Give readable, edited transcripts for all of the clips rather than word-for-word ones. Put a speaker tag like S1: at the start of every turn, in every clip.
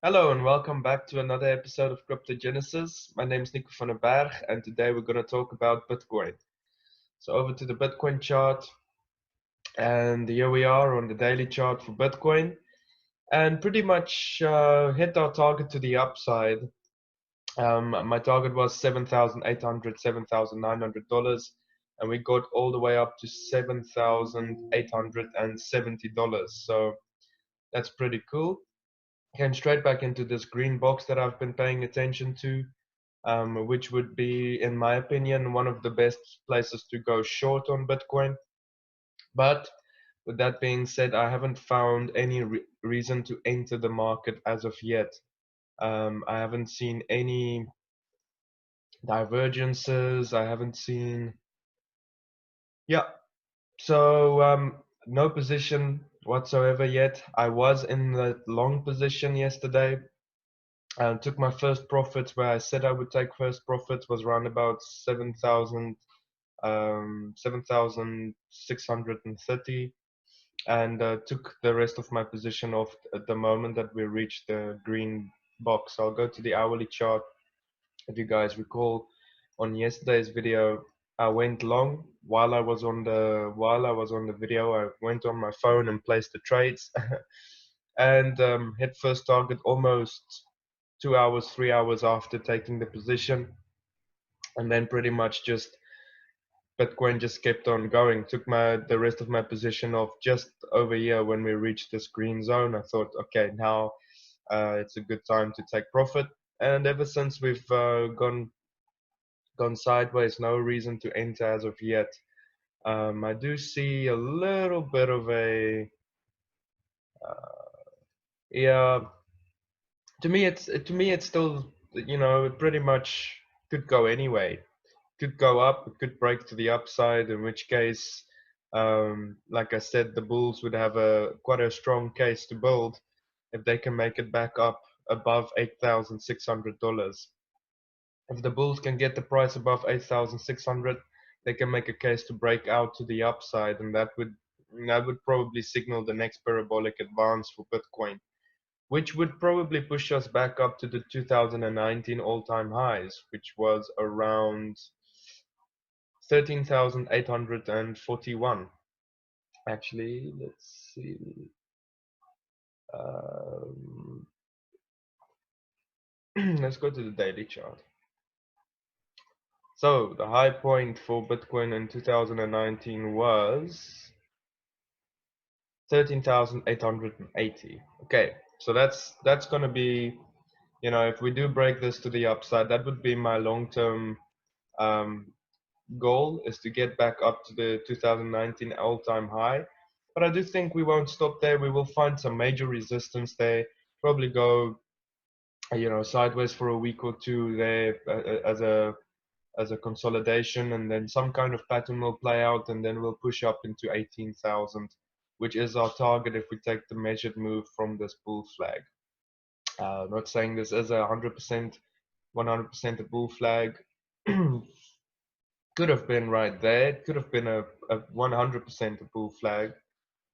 S1: Hello and welcome back to another episode of Cryptogenesis. My name is Nico van den Berg and today we're going to talk about Bitcoin. So over to the Bitcoin chart, and here we are on the daily chart for Bitcoin, and pretty much hit our target to the upside. My target was $7,800, $7,900, and we got all the way up to $7,870. So that's pretty cool. Came straight back into this green box that I've been paying attention to, which would be, in my opinion, one of the best places to go short on Bitcoin. But with that being said, I haven't found any reason to enter the market as of yet. I haven't seen any divergences. I haven't seen, yeah. So no position whatsoever yet. I was in the long position yesterday. Took my first profits where I said I would take first profits was around about 7,630, and took the rest of my position off at the moment that we reached the green box. I'll go to the hourly chart. If you guys recall, on yesterday's video, I went long while I was on the video. I went on my phone and placed the trades, and hit first target almost 2 hours, 3 hours after taking the position, and then pretty much just Bitcoin just kept on going. Took the rest of my position off just over here when we reached this green zone. I thought, okay, now it's a good time to take profit. And ever since we've gone sideways, no reason to enter as of yet. I do see a little bit of a yeah. To me it's still, it pretty much could go anyway. Could go up, it could break to the upside, in which case, like I said, the bulls would have a quite a strong case to build if they can make it back up above $8,600. If the bulls can get the price above 8,600, they can make a case to break out to the upside, and that would probably signal the next parabolic advance for Bitcoin, which would probably push us back up to the 2019 all-time highs, which was around 13,841. Actually, let's see. Um, let's go to the daily chart. So the high point for Bitcoin in 2019 was 13,880. Okay, so that's gonna be, if we do break this to the upside, that would be my long-term um, goal, is to get back up to the 2019 all-time high. But I do think we won't stop there. We will find some major resistance there. Probably go, sideways for a week or two there, as a consolidation, and then some kind of pattern will play out, and then we'll push up into 18,000, which is our target if we take the measured move from this bull flag. Not saying this is 100% a bull flag. Could have been right there. It could have been a 100% a bull flag,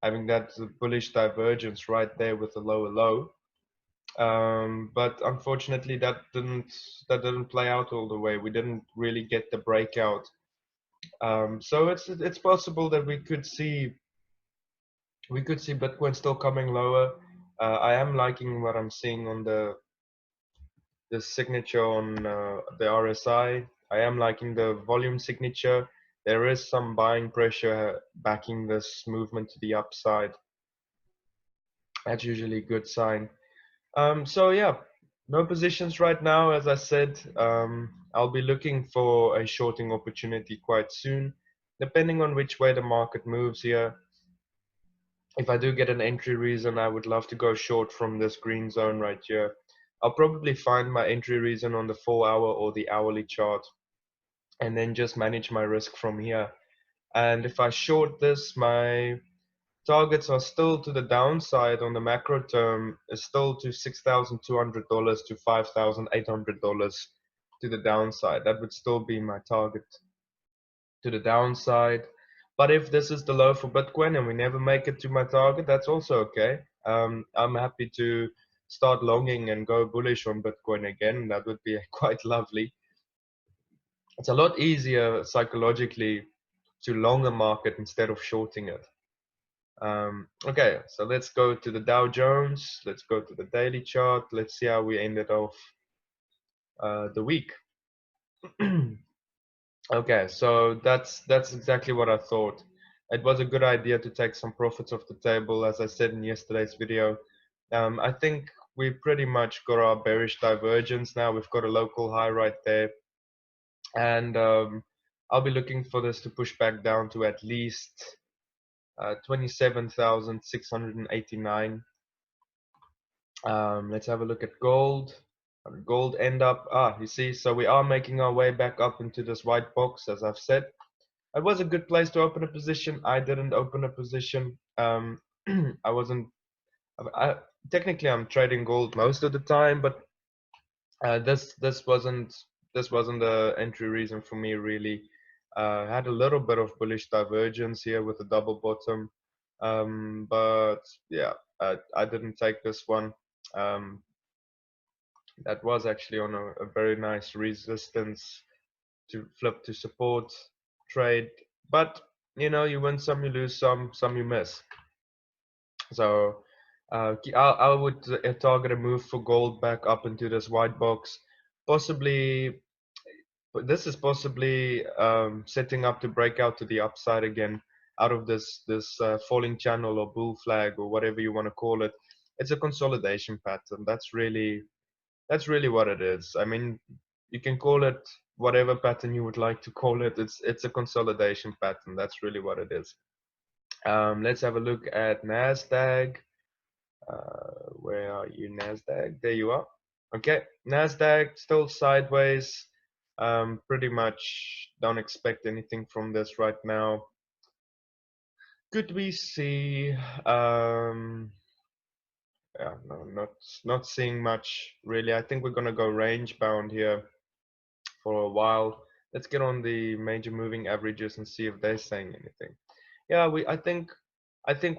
S1: having that bullish divergence right there with the lower low. But unfortunately, that didn't play out all the way. We didn't really get the breakout. So it's possible that we could see Bitcoin still coming lower. I am liking what I'm seeing on the signature on the RSI. I am liking the volume signature. There is some buying pressure backing this movement to the upside. That's usually a good sign. So yeah, no positions right now. As I said, I'll be looking for a shorting opportunity quite soon, depending on which way the market moves here. If I do get an entry reason, I would love to go short from this green zone right here. I'll probably find my entry reason on the 4-hour or the hourly chart, and then just manage my risk from here. And if I short this, my targets are still to the downside on the macro term, is still to $6,200 to $5,800 to the downside. That would still be my target to the downside. But if this is the low for Bitcoin and we never make it to my target, that's also okay. I'm happy to start longing and go bullish on Bitcoin again, that would be quite lovely. It's a lot easier psychologically to long a market instead of shorting it. Okay, so let's go to the Dow Jones. Let's go to the daily chart. Let's see how we ended off the week. Okay, so that's exactly what I thought. It was a good idea to take some profits off the table, as I said in yesterday's video. I think we pretty much got our bearish divergence now. We've got a local high right there, and I'll be looking for this to push back down to at least 27,689. Let's have a look at gold. Gold end up, you see, so we are making our way back up into this white box, as I've said. It was a good place to open a position. I didn't open a position. I wasn't, I, technically I'm trading gold most of the time, but this wasn't the entry reason for me really. Had a little bit of bullish divergence here with a double bottom, but yeah, I didn't take this one. That was actually on a very nice resistance to flip to support trade, but you know, you win some, you lose some you miss. So I would target a move for gold back up into this white box, possibly. But this is possibly setting up to break out to the upside again out of this falling channel or bull flag or whatever you want to call it. It's a consolidation pattern. That's really what it is. I mean, you can call it whatever pattern you would like to call it. It's a consolidation pattern. That's really what it is. Let's have a look at Nasdaq. Where are you, Nasdaq? There you are. Okay, Nasdaq still sideways. Pretty much don't expect anything from this right now. Could we see? Yeah, no, not seeing much really. I think we're gonna go range bound here for a while. Let's get on the major moving averages and see if they're saying anything. Yeah, I think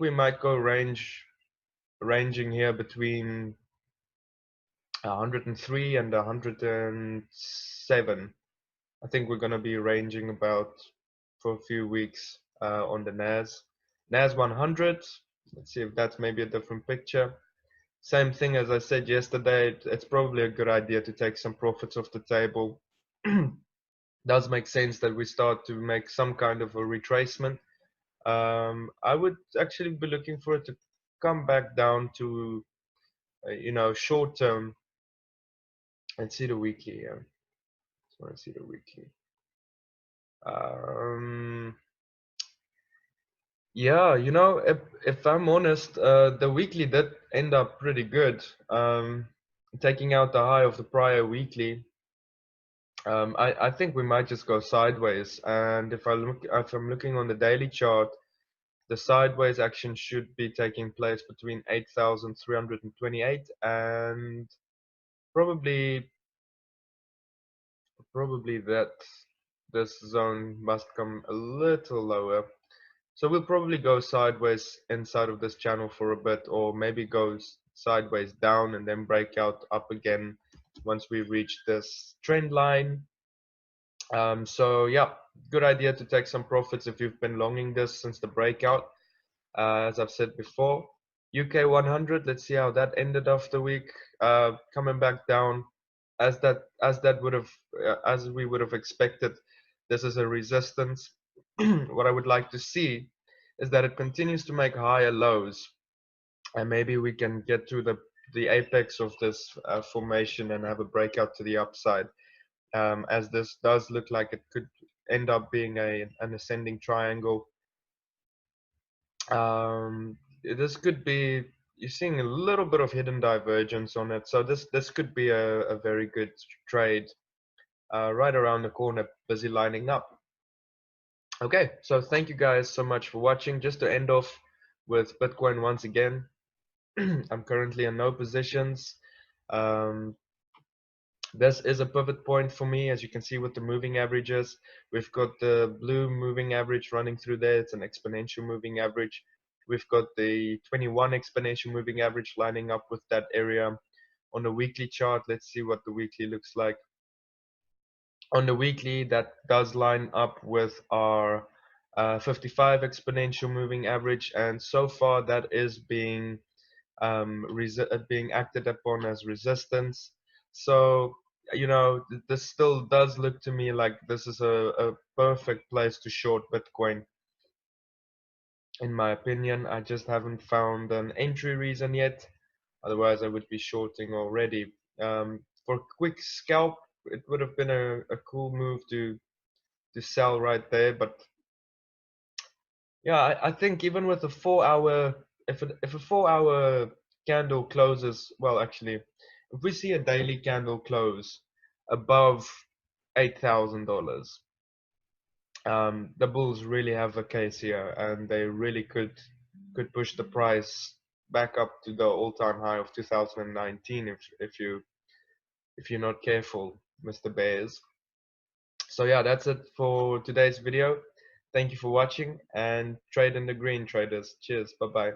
S1: we might go ranging here between 103 and 107. I think we're gonna be ranging about for a few weeks on the NAS 100. Let's see if that's maybe a different picture. Same thing as I said yesterday. It's probably a good idea to take some profits off the table. Does make sense that we start to make some kind of a retracement. I would actually be looking for it to come back down to you know, short term. Let's see the weekly here. Just want to see the weekly. Yeah, you know, if I'm honest, the weekly did end up pretty good. Taking out the high of the prior weekly, I think we might just go sideways. And if I'm looking on the daily chart, the sideways action should be taking place between 8,328 and probably that this zone must come a little lower. So we'll probably go sideways inside of this channel for a bit, or maybe go sideways down and then break out up again once we reach this trend line. So yeah, good idea to take some profits if you've been longing this since the breakout. As I've said before, UK 100. Let's see how that ended off the week. Coming back down, as we would have expected. This is a resistance. What I would like to see is that it continues to make higher lows, and maybe we can get to the apex of this formation and have a breakout to the upside. As this does look like it could end up being an ascending triangle. This could be, you're seeing a little bit of hidden divergence on it, so this could be a very good trade right around the corner, busy lining up. Okay, so thank you guys so much for watching. Just to end off with Bitcoin once again, I'm currently in no positions. This is a pivot point for me, as you can see with the moving averages. We've got the blue moving average running through there. It's an exponential moving average. We've got the 21 exponential moving average lining up with that area. On the weekly chart, let's see what the weekly looks like. On the weekly, that does line up with our 55 exponential moving average, and so far that is being acted upon as resistance. So this still does look to me like this is a perfect place to short Bitcoin, in my opinion. I just haven't found an entry reason yet. Otherwise, I would be shorting already. For a quick scalp, it would have been a cool move to sell right there. But yeah, I think even with a 4 hour, if a 4 hour candle closes, well, actually, if we see a daily candle close above $8,000, the bulls really have a case here, and they really could push the price back up to the all-time high of 2019 if you're not careful, Mr. Bears. So yeah, that's it for today's video. Thank you for watching, and trade in the green, traders. Cheers. Bye bye.